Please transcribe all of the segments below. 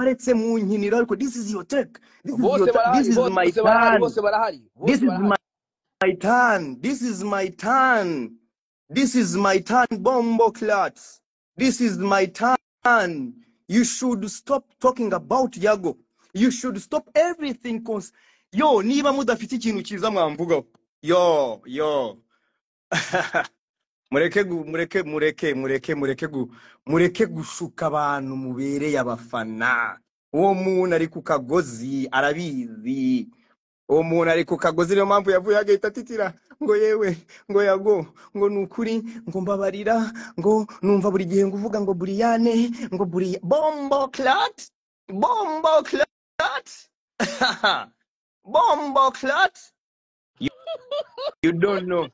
wabaretse mu nkiniro ariko this is your take, this is your bose barahari, this is my bose barahari, turn, bose barahari, this bose is barahari. my turn, this is my turn, this is my turn, bombo clats, this is my turn. You should stop talking about Yago. You should stop everything cause yo niba mudafite ikintu kiza mwamvugaho yo mureke gushuka abantu mubereye abafana. Uwo muntu ari ku kagozi arabizi, uwo muntu ari ku kagozi, niyo mpamvu yavuye agahita atitira ngo yewe ngo Yago ngo nukuri ngo mbabarira ngo numva buri gihe nguvuga ngo Briane ngo bombo clat bombo clat. You don't know.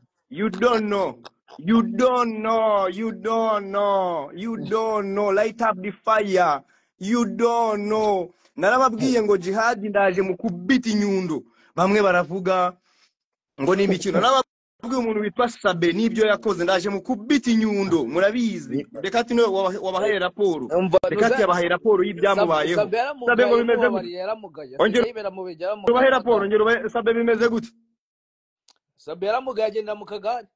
Light up the fire. You don't know. Narababwiye ngo jihad ndaje mukubita inyundo. Bamwe baravuga ngo ni imikino. Narababwiye umuntu witwa Sabe nibyo yakoze ndaje mukubita inyundo. Murabizi. Reka ati no wabahaye raporo. Reka ati yabahaye raporo y'ibyamubayeho. Sabe ngo bimeze gute? Wabahaye raporo ngero Sabe bimeze gute? Sabe yaramugaye agenda mu kagari.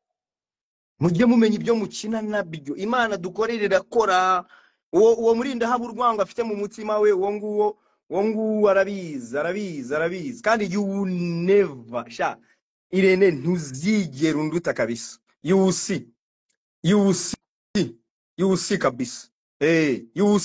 Mujye mumenya ibyo mukina nabyo. Imana dukorere irakora. Uwo murinda haba urwango afite mu mutima we, uwo nguwo arabizi kandi you never sha Irene ntuzigera unduta kabisa. You see kabisa. You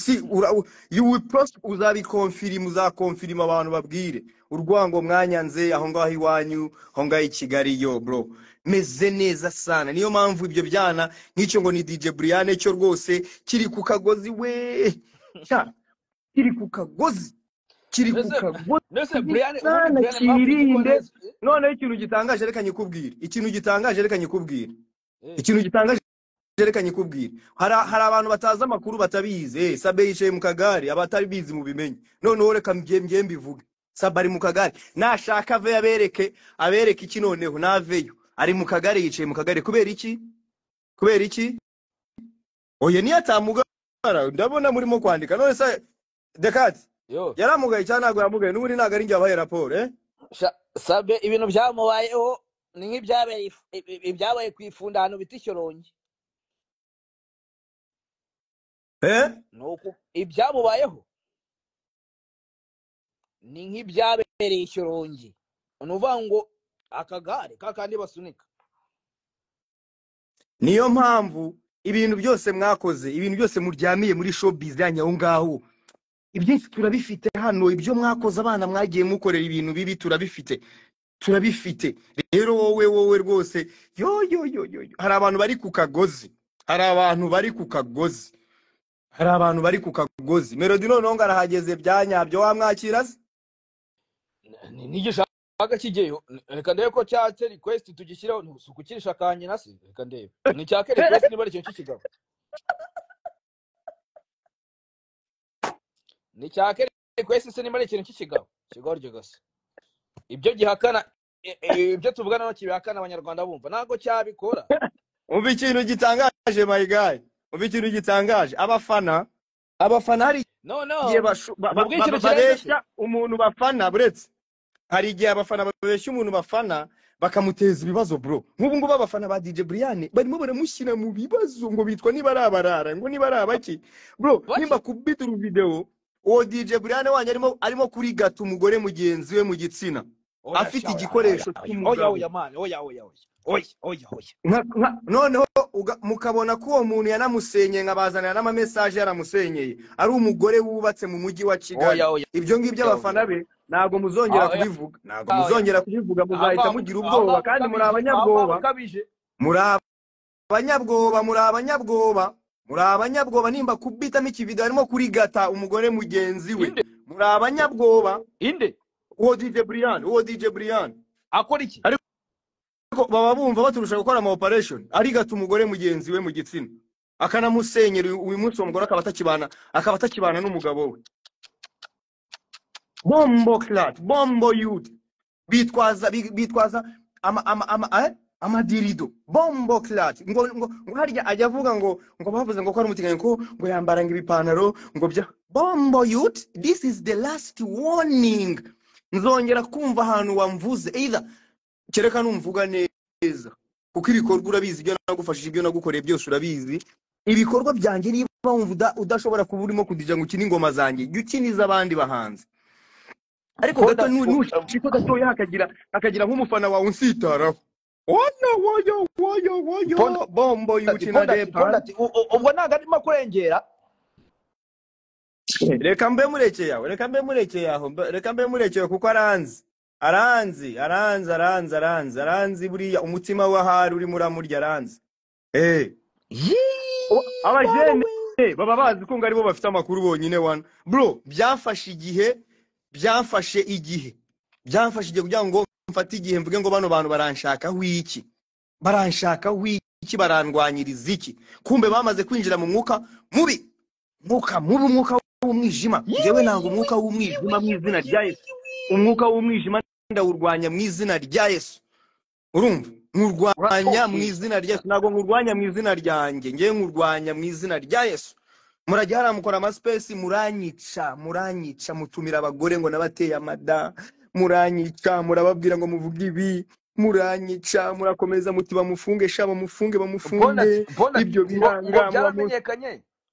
will prosper. Uzakonfirm abantu babwire urwango mwanyanze aho ngaho iwanyu, aho ngaho i Kigali yo bro. Meze neza sana. Niyo mpamvu ibyo byana nk'icyo ngo ni DJ Briane cyo rwose kiri ku kagozi we. Sha kiri ku kagozi. Nese Briane kirinde. None ikintu gitangaje reka nyikubwire. Hari abantu bataza amakuru batabizi. Sabe yicaye mu kagari, abatari bizi mu bimenye. None reka mbyemye mbivuge. Sabe ari mu kagari. Nashaka ave abereke iki noneho naveyo. Ari mu kagari, yicaye mu kagari kubera iki? Oye ni atamugara. Ndabona murimo kwandika. None sa Dekati yaramugaye cyane ntago yamugaye n'uri ntago ari njye abaye raporo Sabe ibintu byamubayeho ni nk'ibyabaye kwifunda hano biti Shyorongi. Nuko ibyamubayeho ni nk'ibyabereye Shyorongi. Unuvuga ngo akagare kakandi basunika. Niyo mpamvu ibintu byose mwakoze, ibintu byose muryamiye muri showbiz yanyu ngaho, ibyinshi turabifite hano. Ibyo mwakoze abana mwagiye mukorera ibintu bibi turabifite. Rero wowe rwose yo hari abantu bari ku kagozi. Melody none ngarahageze byanyabyo wamwakira se nigishaga kigeyo. Reka ndebe ko cyatse request tugishyiraho sukukirisha kanye nasi. Reka ndebe ni cyake request niba ari cyo kigabo. Ni cyake request se niba ari ikintu cy'ikigabo ryo gase. Ibyo gihakana ibyo tuvugana no kibihakana abanyarwanda bumva ntago cyabikora. Umva ikintu gitangaje my guy. Abafana hari igihe babeshya umuntu bafana buretse. Hari igihe abafana babeshya umuntu bafana bakamuteza ibibazo bro. Nk'ubu ngubu abafana ba DJ Briane barimo baramushyira mu bibazo ngo bitwa niba ari abarara ngo niba ari abaki bro. Nimba kubita video uwo DJ Briane wanyu arimo kurigata umugore mugenzi we mu gitsina afite igikoresho cy'umugabo. Oya. Noneho mukabona ko uwo muntu yanamusenye nkabazanira n'ama message yaramusenyeye ari umugore wubatse mu mujyi wa Kigali. Ibyo ngibyo abafana be ntago muzongera kubivuga. Muzahita mugira ubwoba kandi muri abanyabwoba. Nimba kubitamo ikivido arimo kurigata umugore mugenzi we muri abanyabwoba. Uwo DJ Briane akora iki? Baba bumva baturusha gukora ama operation arigata umugore mugenzi we mu gitsina akanamusenyera. Uyu munsi umugore akaba atakibana n'umugabo we. Bombo clat, bombo youth bitwaza amadirido bombo clat ngo harya ajya avuga ngo bavuze ngo ko ari umutinganya ko ngo yambara ngo ibipantaro ngo bya bombo youth. This is the last warning. Nzongera kumva ahantu wamvuze either kereka numvuga neza kuko ibikorwa urabizi ibyo nagufashije ibyo nagukoreye byose urabizi. Ibikorwa byanjye niba wumva udashobora kuba urimo kudija ngo ukine ingoma zanjye ukiniza abandi bahanze. Ariko gato nushiko gatoya hakagira nk'umufana wawe unsitaraho. Woyo bombo y'ukina depa. Ubwo ntago arimo kurengera. Reka mbe murekeye kuko aranzi buriya umutima w'ahari uri muramurya aranzi. Abajene baba bazi ko ngari bo bafite amakuru bonyine wana. Bro, byafashe igihe kugira ngo mfate igihe mvuge ngo bano bantu baranshakaho iki barandwanyiriza iki. Kumbe bamaze kwinjira mu mwuka mubi, umwuka w'umwijima. Jewe nanga umwuka w'umwijima mu izina rya Yesu. Umwuka w'umwijima ndawurwanya mu izina rya Yesu. Urumva? Nkurwanya mu izina rya Yesu. Nago nkurwanya mu izina ryanjye, ngiye nkurwanya mu izina rya Yesu. Murajya haramukora ama space muranyica mutumira abagore ngo nabateye amada, muranyica murababwira ngo muvuge ibi, muranyica murakomeza muti bamufunge bamufunge ibyo biranga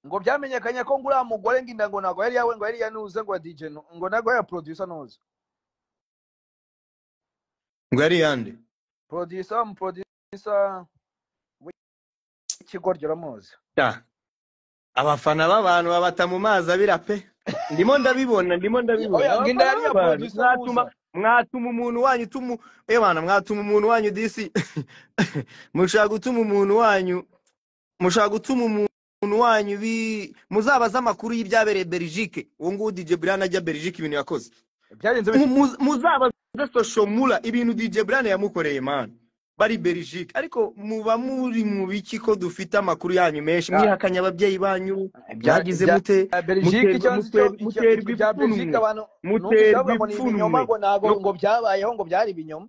ngo byamenyekanye ko ngura mugore nginda ngo nago yari yawe ngo yari yanuze ngo DJ ngo nago ya producer noze ngo yari yande producer w'ikigoryo ramoze. Abafana b'abantu babata mu mazi abira pe. Ndimo ndabibona. Nginda yari ya producer mwatuma umuntu wanyu mwatuma umuntu wanyu disi. Mushaka gutuma umuntu wanyu muzabaza amakuru y'ibyabereye Belgique. Uwo ngo DJ Brian ajya Belgique ibintu yakoze. Muzabaza social mula ibintu DJ Brian yamukoreye man. Bari Belgique ariko muba muri mu biki ko dufite amakuru yanyu menshi mwihakanya ababyeyi banyu byagize mute Belgique muterwa Belgique abantu muterwa ibinyoma ngo nago ngo byabayeho ngo byari ibinyoma.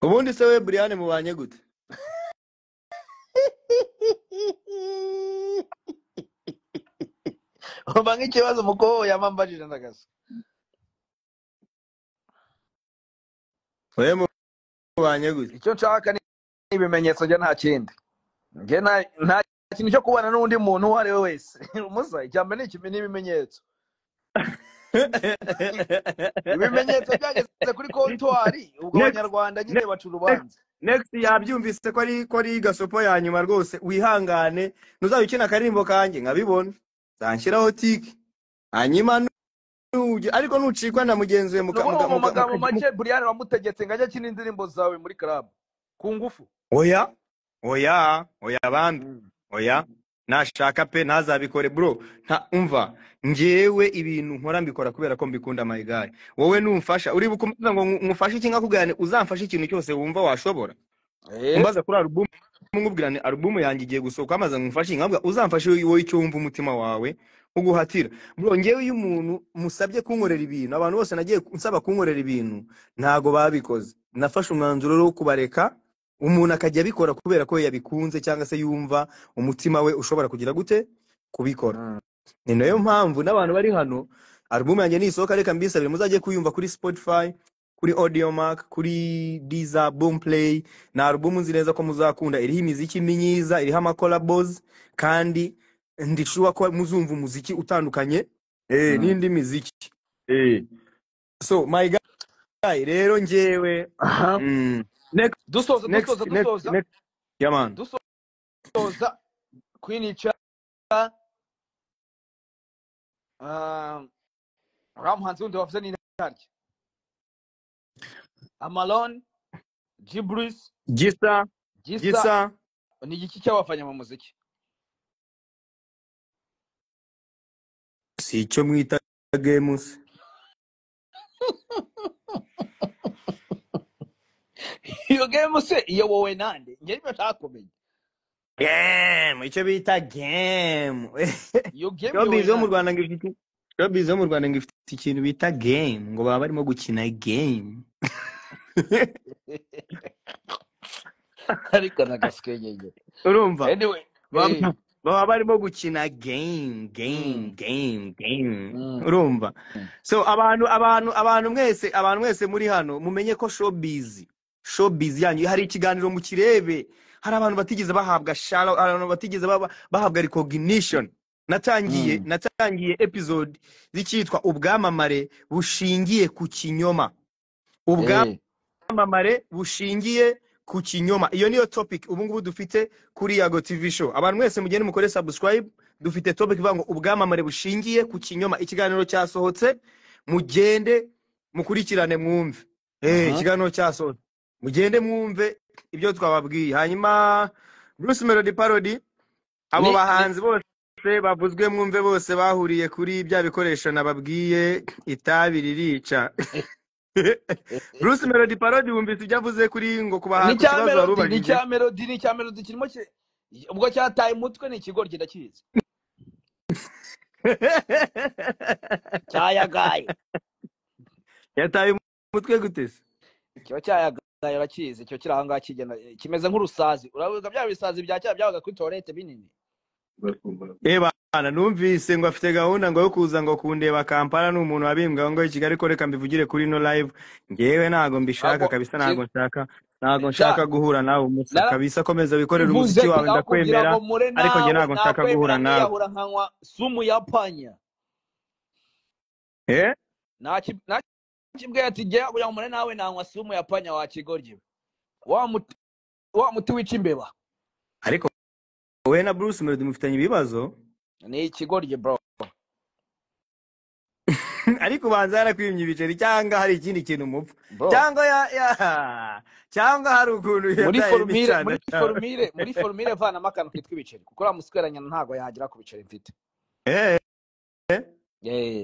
Ubundi se we Brian mubanye gute? Ubanga ikibazo muko yamambajije ndagasa. Wewe mubanye gute? Icyo nshaka ni ibimenyetso nje nta kindi. Nge nta kintu cyo kubana n'undi muntu wari we wese. Umusa icyambe ni kimwe n'ibimenyetso. Ibimenyetso byageze kuri kontwari ubwo abanyarwanda nyine bacu urubanza. Next yabyumvise ko ari gasopo ya nyuma rwose wihangane ntuzabikina akarimbo kanjye nkabibona. Zanshyiraho tiki. Hanyuma ariko nucikwa na mugenzi we mumagambo make Brian wamutegetse ngajya kina indirimbo zawe muri club ku ngufu. Oya bandi. Oya nashaka pe ntazabikore bro. Umva ngewe ibintu nkora mbikora kubera ko mbikunda my guy. Wowe numfasha uri bukumva ngo ngufashe iki ngakugane uzamfashe ikintu cyose wumva washobora. Umbaza kuri album ngubwirane album yanjye igiye gusohoka amaze ngufashe nkabwa uzamfashe wowe icyo wumva umutima wawe uguhatira. Bro ngewe uyu muntu musabye kunkorera ibintu abantu bose nagiye nsaba kunkorera ibintu ntago babikoze. Nafashe umwanzuro wo kubareka umuntu akajya bikora kubera ko yabikunze cyangwa se yumva umutima we ushobora kugira gute kubikora. Ni nayo mpamvu n'abantu bari hano album yanjye ni isohoka reka mbisabire muzaje kuyumva kuri Spotify, kuri Audiomack, kuri Deezer, Boomplay. Na album nzi neza ko muzakunda iriho imiziki myiza, iriho ama collabs kandi ndishuwa ko muzumva umuziki utandukanye n'indi miziki. So my guy rero njewe next dusoza yeah man dusoza kwinica Ramhanzi wundi wavuze ni ntaryo Amalon Jibris Gisa ni igiki cyabafanya mu muziki si icyo mwita games. Iyo game se iyo wowe nande nge niba takomeye game icyo bita game. Iyo game Showbiz yo mu Rwanda ngifite ikintu bita game ngo baba barimo gukina game. ariko nagaswegeye urumva anyway baba barimo gukina game urumva. So abantu mwese muri hano mumenye ko showbiz yanyu hari ikiganiro mu kirebe, hari abantu batigeze bahabwa shallow, abantu batigeze bahabwa recognition. Natangiye episode zikitwa ubwamamare bushingiye ku kinyoma, ubwamamare bushingiye ku kinyoma. Iyo niyo topic ubu ngubu dufite kuri Yago TV show. Abantu mwese mugende mukore subscribe, dufite topic ivuga ngo ubwamamare bushingiye ku kinyoma. Ikiganiro cyasohotse, mugende mukurikirane mwumve. Ikiganiro cyasohotse, mugende mwumve ibyo twababwiye. Hanyuma Bruce Melody Parody, abo bahanzi bose bavuzwe mwumve, bose bahuriye kuri bya bikoresho nababwiye, itabi ririca. Bruce Melody Parody wumvise ibyo avuze kuri ngo kubahanzi kibazo warubajije. Ni cya Melody kirimo ubwo cyataye umutwe, ni ikigori kidakiza cyayagaye. Yataye umutwe gute se? Cyo cyayagaye urakize, cyo kiri ahangaha kigena kimeze nk'urusazi. Uravuga bya bisazi bya cyaba byabaga kuri toilette binini. Bana numvise ngo afite gahunda ngo yo kuza ngo kundeba Kampala, n'umuntu wabimbwa ngo Kigali ko reka mbivugire kuri no live. Ngewe ntago mbishaka kabisa, ntago nshaka guhura nawe umusa kabisa. Komeza bikorera umuziki wawe ndakwemera, ariko nge ntago nshaka guhura nawe. Yahura nkanywa sumu ya panya. Nakibwe ati jya kugira ngo nawe nanywa sumu ya panya wa kigoryi. Wa muti wica imbeba. Ariko we na Bruce Melody mufitanye ibibazo? Ni ikigoryi bro. Ariko banza yarakwimye ibiceri cyangwa hari ikindi kintu mupfa, cyangwa hari ukuntu muri formule vana makano kitwa ibiceri, kuko ramusweranya ntago yagira ku biceri mfite.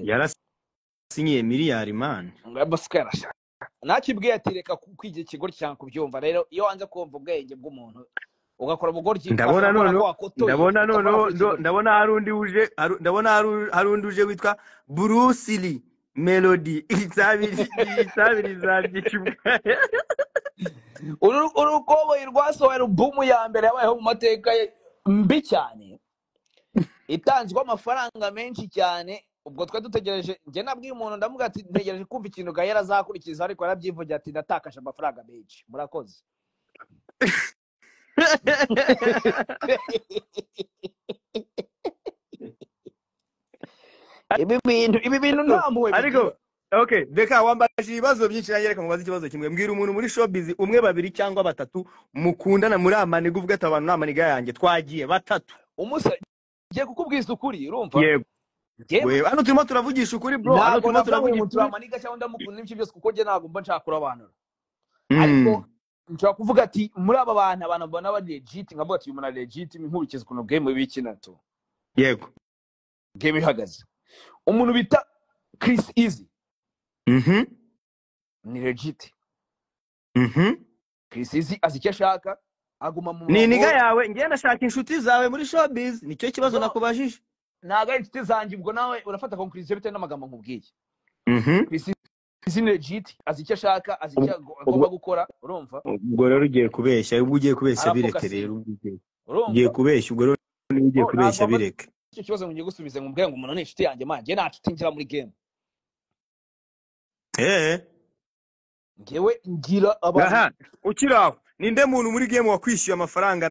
Yarasinyiye miliyari man. Ngabaskera nakibwiye ati reka kwigira ikigoryi cyangwa kubyumva. Rero iyo wanze kumva ubwenge bw'umuntu ugakora ubugoryi, ndabona hari undi uje witwa Bruce Lee Melody. Isabiri zabyicubwa. Urukoboyi rwasohoye album ya mbere yabayeho mu mateka mbi cyane, itanzwe amafaranga menshi cyane. Ubwo twa dutegereje, nge nabwiye umuntu ndamuga ati ntegereje kumva ikintu Gahera azakurikiza, ariko yarabyivugira ati ndatakaje amafaranga menshi. Murakoze. Ibi bintu ntamuwe. Ariko okay, deka wambaje ibibazo byinshi, reka mubaze ikibazo kimwe. Mbwira umuntu muri showbiz umwe, babiri cyangwa batatu mukundana muri amaniga, uvuga ati abantu namaniga yanjye twagiye batatu. Umusa ngiye kukubwiza ukuri, urumva? Yego. Wewe hano turimo turavugisha ukuri bro, hano turimo turavugisha amaniga cyangwa ndamukunda n'ibyo byose, kuko nge ntago mba nshaka kurabanura. Ariko nshaka kuvuga ati muri aba abantu mbona ba legit, nkavuga ati umuntu legit nkurikiza kuno game bikina to. Yego. Game ihagaze. Umuntu bita Chris Easy. Ni legit. Chris Easy azicyo ashaka, aguma mu ni niga yawe. Ngiye nashaka inshuti zawe muri showbiz, nicyo kibazo nakubajije. Naga inshuti zanjye, ubwo nawe urafata conclusion bitewe n'amagambo nkubwiye. Chris Easy legit, azicyo ashaka, azicyo agomba gukora, urumva? Ubwo rero ugiye kubeshya, ubwo ugiye kubeshya bireke rero. Ugiye kubeshya, ubwo rero ugiye kubeshya bireke. Icyo kibazo ngiye gusubiza ngubwe ngo umuntu ni inshuti yanjye manje, nta nshuti ngira muri game. Ngewe ngira abantu. Ukiraho ninde muntu muri game wakwishyuye amafaranga